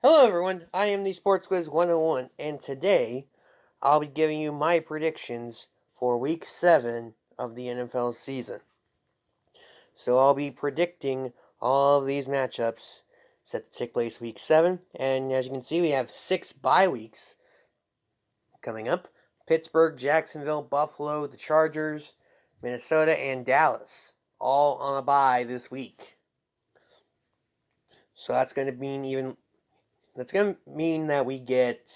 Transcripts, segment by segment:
Hello everyone, I am the Sports Quiz 101, and today I'll be giving you my predictions for Week 7 of the NFL season. So I'll be predicting all of these matchups set to take place Week 7, and as you can see, we have 6 bye weeks coming up. Pittsburgh, Jacksonville, Buffalo, the Chargers, Minnesota, and Dallas, all on a bye this week. So that's going to mean that we get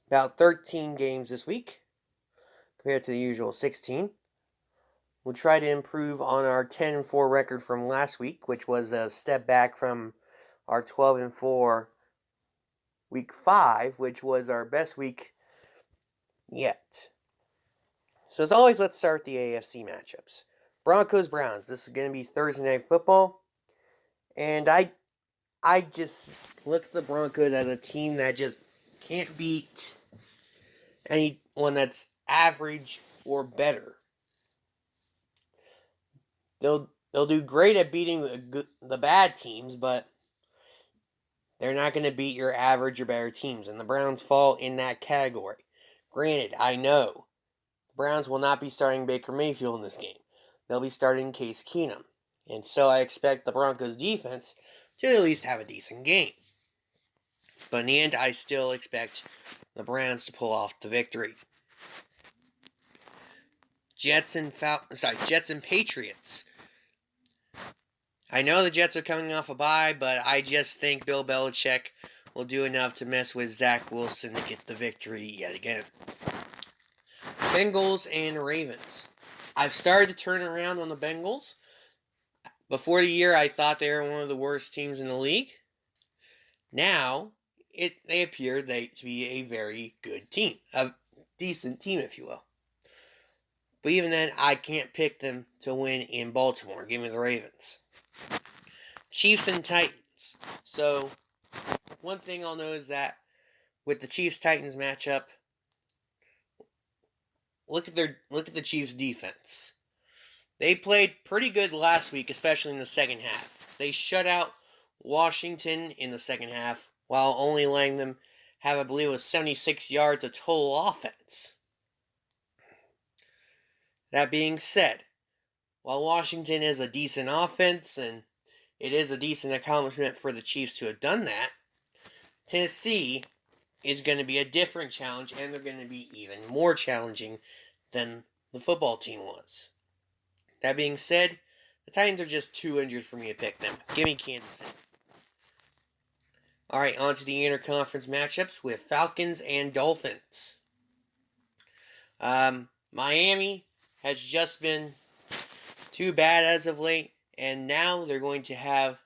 about 13 games this week compared to the usual 16. We'll try to improve on our 10-4 record from last week, which was a step back from our 12-4 week 5, which was our best week yet. So as always, let's start the AFC matchups. Broncos-Browns. This is going to be Thursday Night Football. And I just look at the Broncos as a team that just can't beat anyone that's average or better. They'll do great at beating the bad teams, but they're not going to beat your average or better teams, and the Browns fall in that category. Granted, I know the Browns will not be starting Baker Mayfield in this game. They'll be starting Case Keenum, and so I expect the Broncos defense to at least have a decent game. But in the end, I still expect the Browns to pull off the victory. Jets and Patriots. I know the Jets are coming off a bye, but I just think Bill Belichick will do enough to mess with Zach Wilson to get the victory yet again. Bengals and Ravens. I've started to turn around on the Bengals. Before the year, I thought they were one of the worst teams in the league. Now, they appear to be a very good team. A decent team, if you will. But even then, I can't pick them to win in Baltimore. Give me the Ravens. Chiefs and Titans. So, one thing I'll know is that with the Chiefs-Titans matchup, look at the Chiefs' defense. They played pretty good last week, especially in the second half. They shut out Washington in the second half, while only letting them have, I believe it was 76 yards of total offense. That being said, while Washington is a decent offense, and it is a decent accomplishment for the Chiefs to have done that, Tennessee is going to be a different challenge, and they're going to be even more challenging than the football team was. That being said, the Titans are just too injured for me to pick them. Give me Kansas City. Alright, on to the interconference matchups with Falcons and Dolphins. Miami has just been too bad as of late, and now they're going to have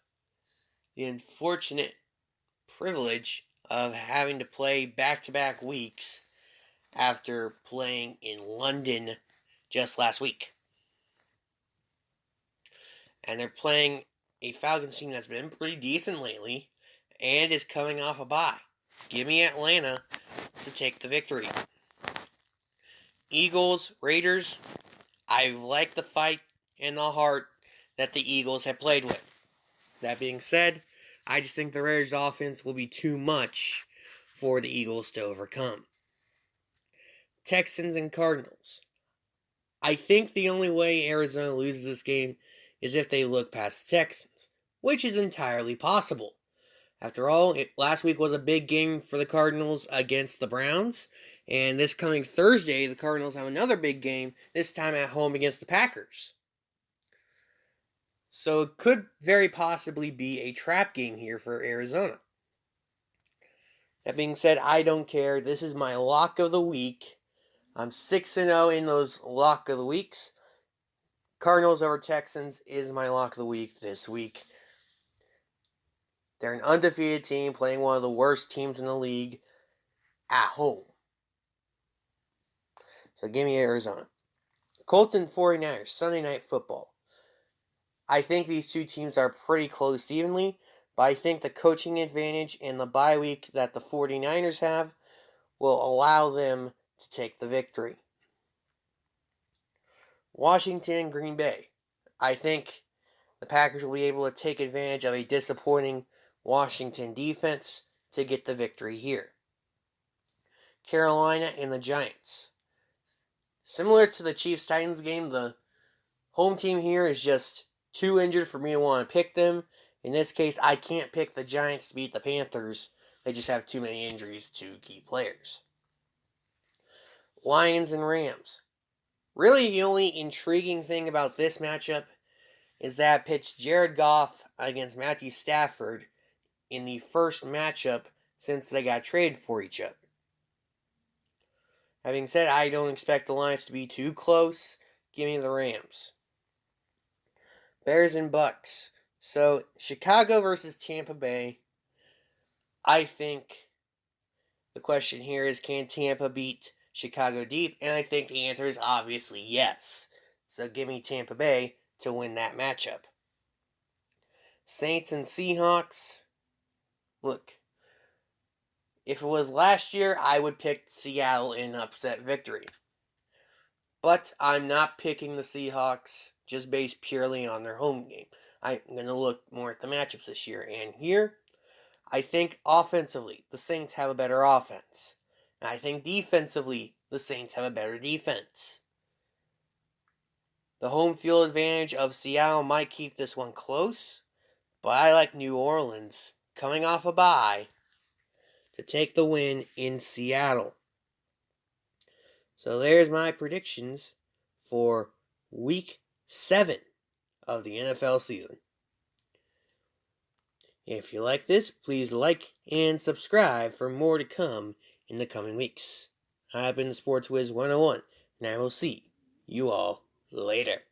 the unfortunate privilege of having to play back-to-back weeks after playing in London just last week. And they're playing a Falcons team that's been pretty decent lately and is coming off a bye. Give me Atlanta to take the victory. Eagles, Raiders. I like the fight and the heart that the Eagles have played with. That being said, I just think the Raiders' offense will be too much for the Eagles to overcome. Texans and Cardinals. I think the only way Arizona loses this game is if they look past the Texans, which is entirely possible. After all, last week was a big game for the Cardinals against the Browns, and this coming Thursday, the Cardinals have another big game, this time at home against the Packers. So it could very possibly be a trap game here for Arizona. That being said, I don't care. This is my lock of the week. I'm 6-0 in those lock of the weeks. Cardinals over Texans is my lock of the week this week. They're an undefeated team playing one of the worst teams in the league at home. So give me Arizona. Colts and 49ers, Sunday Night Football. I think these two teams are pretty close evenly, but I think the coaching advantage and the bye week that the 49ers have will allow them to take the victory. Washington, Green Bay. I think the Packers will be able to take advantage of a disappointing Washington defense to get the victory here. Carolina and the Giants. Similar to the Chiefs-Titans game, the home team here is just too injured for me to want to pick them. In this case, I can't pick the Giants to beat the Panthers. They just have too many injuries to key players. Lions and Rams. Really, the only intriguing thing about this matchup is that I pitched Jared Goff against Matthew Stafford in the first matchup since they got traded for each other. Having said, I don't expect the Lions to be too close. Give me the Rams. Bears and Bucks. So, Chicago versus Tampa Bay. I think the question here is, can Tampa beat Chicago deep? And I think the answer is obviously yes. So give me Tampa Bay to win that matchup. Saints and Seahawks. Look, if it was last year, I would pick Seattle in an upset victory. But I'm not picking the Seahawks just based purely on their home game. I'm going to look more at the matchups this year. And here, I think offensively, the Saints have a better offense. And I think defensively, the Saints have a better defense. The home field advantage of Seattle might keep this one close, but I like New Orleans, coming off a bye, to take the win in Seattle. So there's my predictions for Week 7 of the NFL season. If you like this, please like and subscribe for more to come in the coming weeks. I've been Sports Wiz 101, and I will see you all later.